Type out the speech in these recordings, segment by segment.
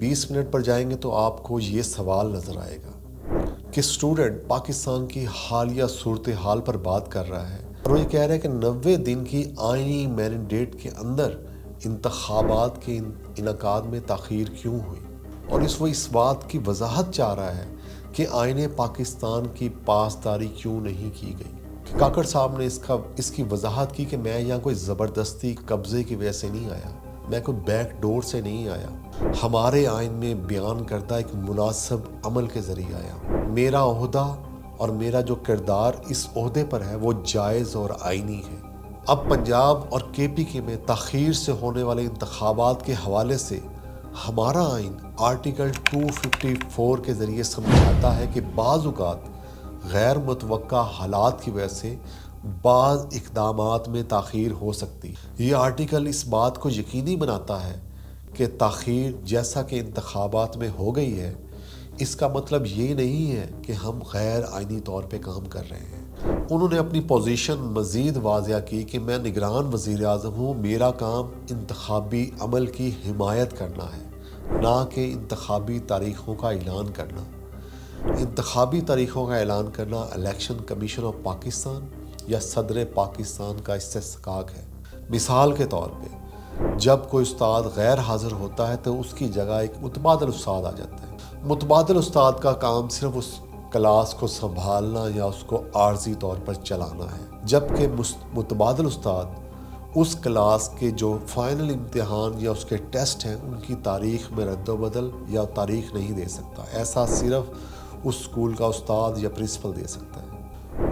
20 minute پر جائیں گے تو آپ کو یہ سوال نظر آئے گا کہ اسٹوڈنٹ پاکستان کی حالیہ صورتحال پر بات کر رہا ہے اور وہ یہ کہہ رہا ہے کہ 90 دن کی آئینی مینڈیٹ کے اندر انتخابات کے انعقاد میں تاخیر کیوں ہوئی، اور وہ اس بات کی وضاحت چاہ رہا ہے کہ آئین پاکستان کی پاسداری کیوں نہیں کی گئی۔ کاکڑ صاحب نے اس کی وضاحت کی کہ میں یہاں کوئی زبردستی قبضے کی وجہ سے نہیں آیا، میں کوئی بیک ڈور سے نہیں آیا، ہمارے آئین میں بیان کردہ ایک مناسب عمل کے ذریعے آیا۔ میرا عہدہ اور میرا جو کردار اس عہدے پر ہے وہ جائز اور آئینی ہے۔ اب پنجاب اور KPK میں تاخیر سے ہونے والے انتخابات کے حوالے سے ہمارا آئین آرٹیکل 254 کے ذریعے سمجھاتا ہے کہ بعض اوقات غیر متوقع حالات کی وجہ سے بعض اقدامات میں تاخیر ہو سکتی ہے۔ یہ آرٹیکل اس بات کو یقینی بناتا ہے کہ تاخیر جیسا کہ انتخابات میں ہو گئی ہے، اس کا مطلب یہ نہیں ہے کہ ہم غیر آئینی طور پہ کام کر رہے ہیں۔ انہوں نے اپنی پوزیشن مزید واضح کی کہ میں نگران وزیر اعظم ہوں، میرا کام انتخابی عمل کی حمایت کرنا ہے، نہ کہ انتخابی تاریخوں کا اعلان کرنا۔ انتخابی تاریخوں کا اعلان کرنا الیکشن کمیشن آف پاکستان یا صدر پاکستان کا استحقاق ہے۔ مثال کے طور پہ جب کوئی استاد غیر حاضر ہوتا ہے تو اس کی جگہ ایک متبادل استاد آ جاتا ہے۔ متبادل استاد کا کام صرف اس کلاس کو سنبھالنا یا اس کو عارضی طور پر چلانا ہے، جبکہ متبادل استاد اس کلاس کے جو فائنل امتحان یا اس کے ٹیسٹ ہیں ان کی تاریخ میں رد و بدل یا تاریخ نہیں دے سکتا۔ ایسا صرف اس اسکول کا استاد یا پرنسپل دے سکتا ہے۔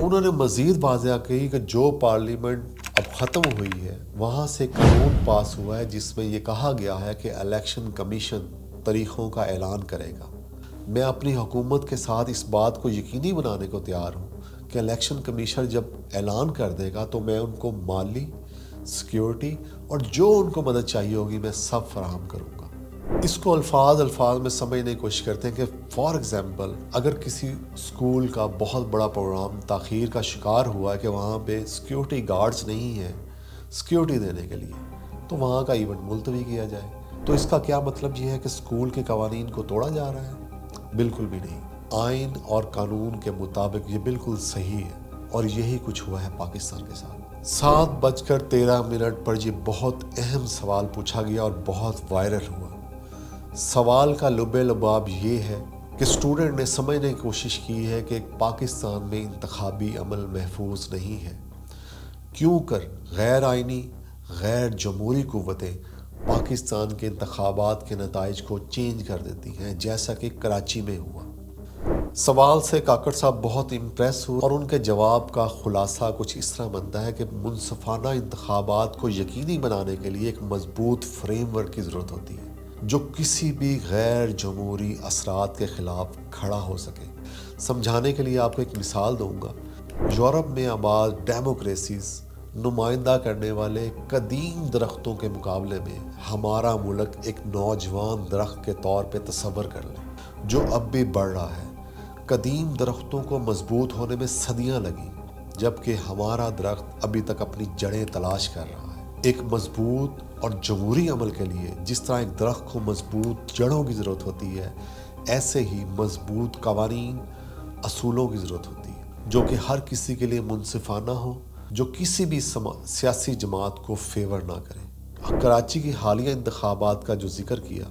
انہوں نے مزید واضح کی کہ جو پارلیمنٹ اب ختم ہوئی ہے وہاں سے قانون پاس ہوا ہے جس میں یہ کہا گیا ہے کہ الیکشن کمیشن تاریخوں کا اعلان کرے گا۔ میں اپنی حکومت کے ساتھ اس بات کو یقینی بنانے کو تیار ہوں کہ الیکشن کمیشن جب اعلان کر دے گا تو میں ان کو مالی، سیکیورٹی اور جو ان کو مدد چاہیے ہوگی میں سب فراہم کروں گا۔ اس کو الفاظ میں سمجھنے کی کوشش کرتے ہیں کہ فار ایگزامپل اگر کسی اسکول کا بہت بڑا پروگرام تاخیر کا شکار ہوا ہے کہ وہاں پہ سیکیورٹی گارڈز نہیں ہیں سیکیورٹی دینے کے لیے، تو وہاں کا ایونٹ ملتوی کیا جائے، تو اس کا کیا مطلب یہ ہے کہ اسکول کے قوانین کو توڑا جا رہا ہے؟ بالکل بھی نہیں۔ آئین اور قانون کے مطابق یہ بالکل صحیح ہے، اور یہی کچھ ہوا ہے پاکستان کے ساتھ۔ 7:13 پر یہ بہت اہم سوال پوچھا گیا اور بہت وائرل ہوا۔ سوال کا لب لباب یہ ہے کہ اسٹوڈنٹ نے سمجھنے کی کوشش کی ہے کہ پاکستان میں انتخابی عمل محفوظ نہیں ہے، کیوں کر غیر آئینی غیر جمہوری قوتیں پاکستان کے انتخابات کے نتائج کو چینج کر دیتی ہیں، جیسا کہ کراچی میں ہوا۔ سوال سے کاکڑ صاحب بہت امپریس ہوئے اور ان کے جواب کا خلاصہ کچھ اس طرح بنتا ہے کہ منصفانہ انتخابات کو یقینی بنانے کے لیے ایک مضبوط فریم ورک کی ضرورت ہوتی ہے جو کسی بھی غیر جمہوری اثرات کے خلاف کھڑا ہو سکے۔ سمجھانے کے لیے آپ کو ایک مثال دوں گا۔ یورپ میں آباد ڈیموکریسیز نمائندہ کرنے والے قدیم درختوں کے مقابلے میں ہمارا ملک ایک نوجوان درخت کے طور پہ تصور کر لیں جو اب بھی بڑھ رہا ہے۔ قدیم درختوں کو مضبوط ہونے میں صدیاں لگیں، جبکہ ہمارا درخت ابھی تک اپنی جڑیں تلاش کر رہا ہے۔ ایک مضبوط اور جمہوری عمل کے لیے جس طرح ایک درخت کو مضبوط جڑوں کی ضرورت ہوتی ہے، ایسے ہی مضبوط قوانین، اصولوں کی ضرورت ہوتی ہے جو کہ ہر کسی کے لیے منصفانہ ہو، جو کسی بھی سیاسی جماعت کو فیور نہ کرے۔ کراچی کی حالیہ انتخابات کا جو ذکر کیا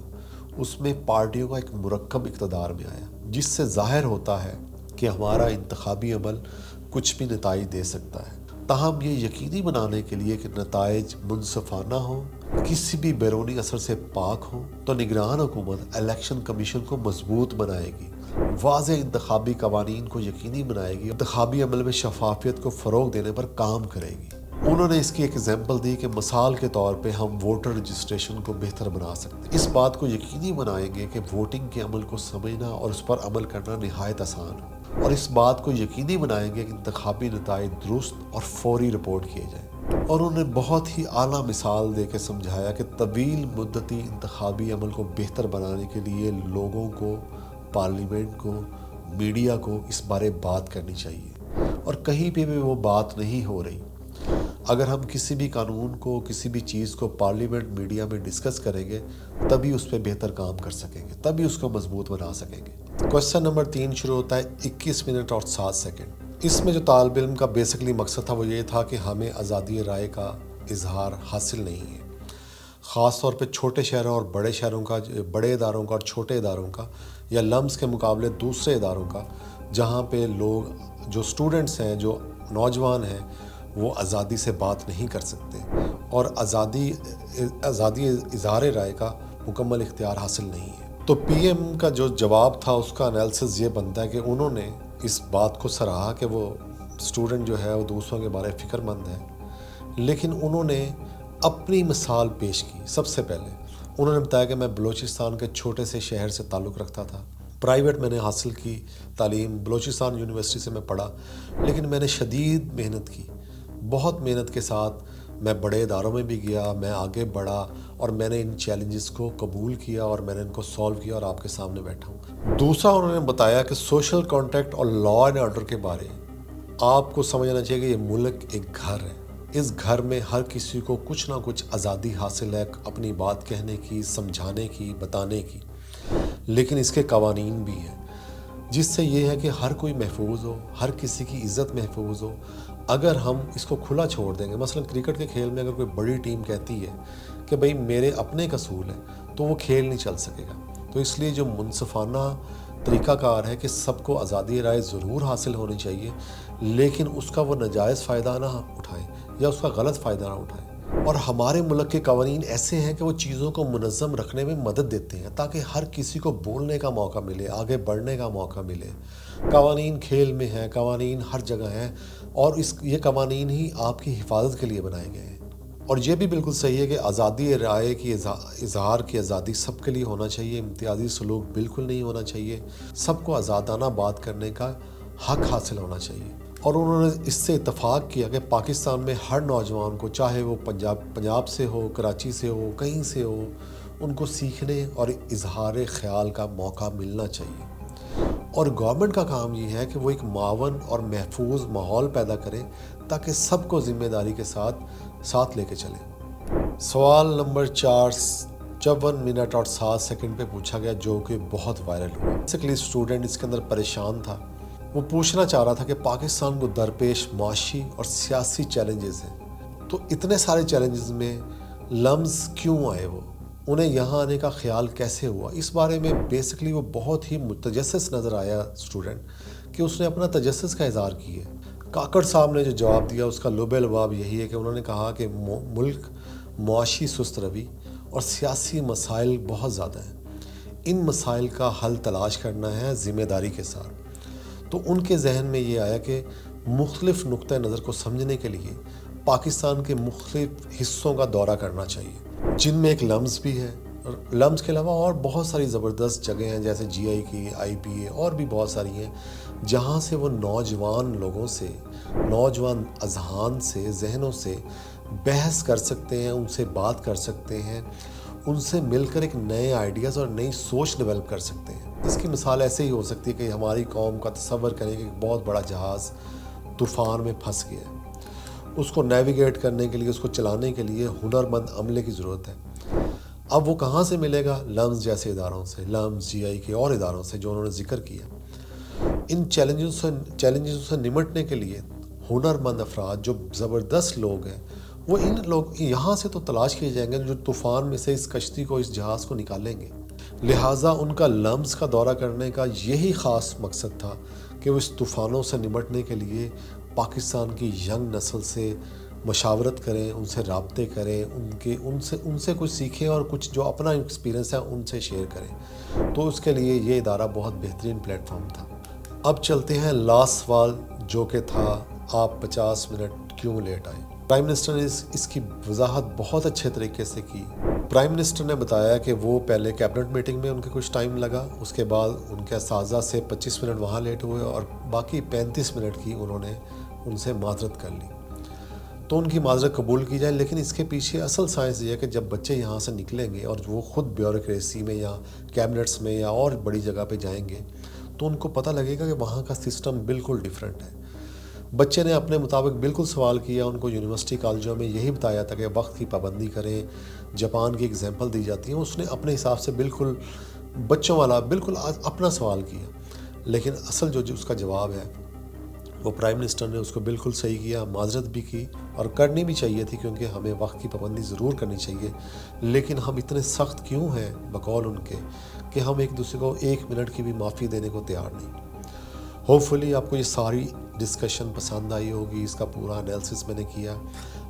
اس میں پارٹیوں کا ایک مرکب اقتدار میں آیا، جس سے ظاہر ہوتا ہے کہ ہمارا انتخابی عمل کچھ بھی نتائج دے سکتا ہے۔ تاہم یہ یقینی بنانے کے لیے کہ نتائج منصفانہ ہوں، کسی بھی بیرونی اثر سے پاک ہوں، تو نگران حکومت الیکشن کمیشن کو مضبوط بنائے گی، واضح انتخابی قوانین کو یقینی بنائے گی، انتخابی عمل میں شفافیت کو فروغ دینے پر کام کرے گی۔ انہوں نے اس کی ایک ایگزامپل دی کہ مثال کے طور پہ ہم ووٹر رجسٹریشن کو بہتر بنا سکتے ہیں۔ اس بات کو یقینی بنائیں گے کہ ووٹنگ کے عمل کو سمجھنا اور اس پر عمل کرنا نہایت آسان ہو، اور اس بات کو یقینی بنائیں گے کہ انتخابی نتائج درست اور فوری رپورٹ کیے جائیں۔ اور انہوں نے بہت ہی اعلیٰ مثال دے کے سمجھایا کہ طویل مدتی انتخابی عمل کو بہتر بنانے کے لیے لوگوں کو، پارلیمنٹ کو، میڈیا کو اس بارے بات کرنی چاہیے، اور کہیں پہ بھی وہ بات نہیں ہو رہی۔ اگر ہم کسی بھی قانون کو، کسی بھی چیز کو پارلیمنٹ میڈیا میں ڈسکس کریں گے تبھی اس پہ بہتر کام کر سکیں گے، تبھی اس کو مضبوط بنا سکیں گے۔ کوشچن نمبر 3 شروع ہوتا ہے 21 منٹ اور 7 سیکنڈ۔ اس میں جو طالب علم کا بیسکلی مقصد تھا وہ یہ تھا کہ ہمیں آزادی رائے کا اظہار حاصل نہیں ہے، خاص طور پہ چھوٹے شہروں اور بڑے شہروں کا، بڑے اداروں کا اور چھوٹے اداروں کا، یا لمز کے مقابلے دوسرے اداروں کا، جہاں پہ لوگ جو اسٹوڈنٹس ہیں، جو نوجوان ہیں، وہ آزادی سے بات نہیں کر سکتے اور آزادی اظہار رائے کا مکمل اختیار حاصل نہیں ہے۔ تو پی ایم کا جو جواب تھا اس کا انالیسس یہ بنتا ہے کہ انہوں نے اس بات کو سراہا کہ وہ اسٹوڈنٹ جو ہے وہ دوسروں کے بارے فکر مند ہے، لیکن انہوں نے اپنی مثال پیش کی۔ سب سے پہلے انہوں نے بتایا کہ میں بلوچستان کے چھوٹے سے شہر سے تعلق رکھتا تھا، پرائیویٹ میں نے حاصل کی تعلیم، بلوچستان یونیورسٹی سے میں پڑھا، لیکن میں نے شدید محنت کی، بہت محنت کے ساتھ میں بڑے اداروں میں بھی گیا، میں آگے بڑھا اور میں نے ان چیلنجز کو قبول کیا اور میں نے ان کو سولو کیا اور آپ کے سامنے بیٹھا ہوں۔ دوسرا انہوں نے بتایا کہ سوشل کانٹیکٹ اور لا اینڈ آرڈر کے بارے آپ کو سمجھنا چاہیے کہ یہ ملک ایک گھر ہے، اس گھر میں ہر کسی کو کچھ نہ کچھ آزادی حاصل ہے اپنی بات کہنے کی، سمجھانے کی، بتانے کی، لیکن اس کے قوانین بھی ہیں جس سے یہ ہے کہ ہر کوئی محفوظ ہو، ہر کسی کی عزت محفوظ ہو۔ اگر ہم اس کو کھلا چھوڑ دیں گے، مثلا کرکٹ کے کھیل میں اگر کوئی بڑی ٹیم کہتی ہے کہ بھئی میرے اپنے اصول ہیں، تو وہ کھیل نہیں چل سکے گا۔ تو اس لیے جو منصفانہ طریقہ کار ہے کہ سب کو آزادی رائے ضرور حاصل ہونی چاہیے، لیکن اس کا وہ ناجائز فائدہ نہ اٹھائیں یا اس کا غلط فائدہ نہ اٹھائیں۔ اور ہمارے ملک کے قوانین ایسے ہیں کہ وہ چیزوں کو منظم رکھنے میں مدد دیتے ہیں تاکہ ہر کسی کو بولنے کا موقع ملے، آگے بڑھنے کا موقع ملے۔ قوانین کھیل میں ہیں، قوانین ہر جگہ ہیں، اور یہ قوانین ہی آپ کی حفاظت کے لیے بنائے گئے ہیں۔ اور یہ بھی بالکل صحیح ہے کہ آزادی رائے کی اظہار کی آزادی سب کے لیے ہونا چاہیے، امتیازی سلوک بالکل نہیں ہونا چاہیے، سب کو آزادانہ بات کرنے کا حق حاصل ہونا چاہیے۔ اور انہوں نے اس سے اتفاق کیا کہ پاکستان میں ہر نوجوان کو، چاہے وہ پنجاب سے ہو، کراچی سے ہو، کہیں سے ہو، ان کو سیکھنے اور اظہار خیال کا موقع ملنا چاہیے۔ اور گورنمنٹ کا کام یہ ہے کہ وہ ایک معاون اور محفوظ ماحول پیدا کرے تاکہ سب کو ذمہ داری کے ساتھ لے کے چلے۔ سوال نمبر 4 54 منٹ اور 7 سیکنڈ پہ پوچھا گیا، جو کہ بہت وائرل ہوا۔ بیسیکلی اسٹوڈنٹ اس کے اندر پریشان تھا، وہ پوچھنا چاہ رہا تھا کہ پاکستان کو درپیش معاشی اور سیاسی چیلنجز ہیں، تو اتنے سارے چیلنجز میں لمز کیوں آئے، وہ انہیں یہاں آنے کا خیال کیسے ہوا؟ اس بارے میں بیسکلی وہ بہت ہی متجسس نظر آیا اسٹوڈنٹ کہ اس نے اپنا تجسس کا اظہار کیا ہے۔ کاکڑ صاحب نے جو جواب دیا اس کا لب لباب یہی ہے کہ انہوں نے کہا کہ ملک معاشی سست روی اور سیاسی مسائل بہت زیادہ ہیں، ان مسائل کا حل تلاش کرنا ہے ذمہ داری کے ساتھ۔ تو ان کے ذہن میں یہ آیا کہ مختلف نقطہ نظر کو سمجھنے کے لیے پاکستان کے مختلف حصوں کا دورہ کرنا چاہیے، جن میں ایک لمز بھی ہے، لمز کے علاوہ اور بہت ساری زبردست جگہیں ہیں جیسے جی آئی کی، آئی پی اے اور بھی بہت ساری ہیں، جہاں سے وہ نوجوان لوگوں سے، نوجوان اذہان سے، ذہنوں سے بحث کر سکتے ہیں، ان سے بات کر سکتے ہیں، ان سے مل کر ایک نئے آئیڈیاز اور نئی سوچ ڈیولپ کر سکتے ہیں۔ اس کی مثال ایسے ہی ہو سکتی ہے کہ ہماری قوم کا تصور کریں کہ ایک بہت بڑا جہاز طوفان میں پھنس گیا ہے، اس کو نیویگیٹ کرنے کے لیے، اس کو چلانے کے لیے ہنرمند عملے کی ضرورت ہے۔ اب وہ کہاں سے ملے گا؟ لمز جیسے اداروں سے، لمز، جی آئی کے اور اداروں سے جو انہوں نے ذکر کیا۔ ان چیلنجز سے نمٹنے کے لیے ہنرمند افراد جو زبردست لوگ ہیں، وہ ان لوگ یہاں سے تو تلاش کیے جائیں گے جو طوفان میں سے اس کشتی کو، اس جہاز کو نکالیں گے۔ لہٰذا ان کا لمز کا دورہ کرنے کا یہی خاص مقصد تھا کہ وہ اس طوفانوں سے نمٹنے کے لیے پاکستان کی ینگ نسل سے مشاورت کریں، ان سے رابطے کریں، ان سے کچھ سیکھیں اور کچھ جو اپنا ایکسپیرینس ہے ان سے شیئر کریں۔ تو اس کے لیے یہ ادارہ بہت بہترین پلیٹ فارم تھا۔ اب چلتے ہیں لاسٹ سوال، جو کہ تھا آپ 50 منٹ کیوں لیٹ آئے؟ پرائم منسٹر نے اس کی وضاحت بہت اچھے طریقے سے کی۔ پرائم منسٹر نے بتایا کہ وہ پہلے کیبنٹ میٹنگ میں ان کے کچھ ٹائم لگا، اس کے بعد ان کے اساتذہ سے 25 منٹ وہاں لیٹ ہوئے اور باقی 35 منٹ کی انہوں نے ان سے معذرت کر لی۔ تو ان کی معذرت قبول کی جائے، لیکن اس کے پیچھے اصل سائنس یہ ہے کہ جب بچے یہاں سے نکلیں گے اور وہ خود بیوروکریسی میں یا کیبنٹس میں یا اور بڑی جگہ پہ جائیں گے تو ان کو پتہ لگے گا کہ وہاں کا سسٹم بالکل ڈیفرنٹ ہے۔ بچے نے اپنے مطابق بالکل سوال کیا، ان کو یونیورسٹی کالجوں میں یہی بتایا تھا کہ وقت کی پابندی کریں، جاپان کی ایگزامپل دی جاتی ہیں، اس نے اپنے حساب سے بالکل بچوں والا بالکل اپنا سوال کیا، لیکن اصل جو اس کا جواب ہے وہ پرائم منسٹر نے اس کو بالکل صحیح کیا، معذرت بھی کی، اور کرنی بھی چاہیے تھی کیونکہ ہمیں وقت کی پابندی ضرور کرنی چاہیے، لیکن ہم اتنے سخت کیوں ہیں بقول ان کے کہ ہم ایک دوسرے کو 1 منٹ کی بھی معافی دینے کو تیار نہیں۔ ہوپ فلی آپ کو یہ ساری ڈسکشن پسند آئی ہوگی، اس کا پورا انالیسس میں نے کیا،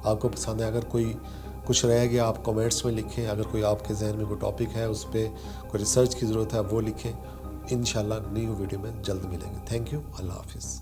آپ کو پسند ہے۔ اگر کوئی کچھ رہ گیا آپ کومنٹس میں لکھیں، اگر کوئی آپ کے ذہن میں کوئی ٹاپک ہے اس پہ کوئی ریسرچ کی ضرورت ہے وہ لکھیں، انشاءاللہ نیو ویڈیو میں جلد ملیں گے۔ تھینک یو، اللہ حافظ۔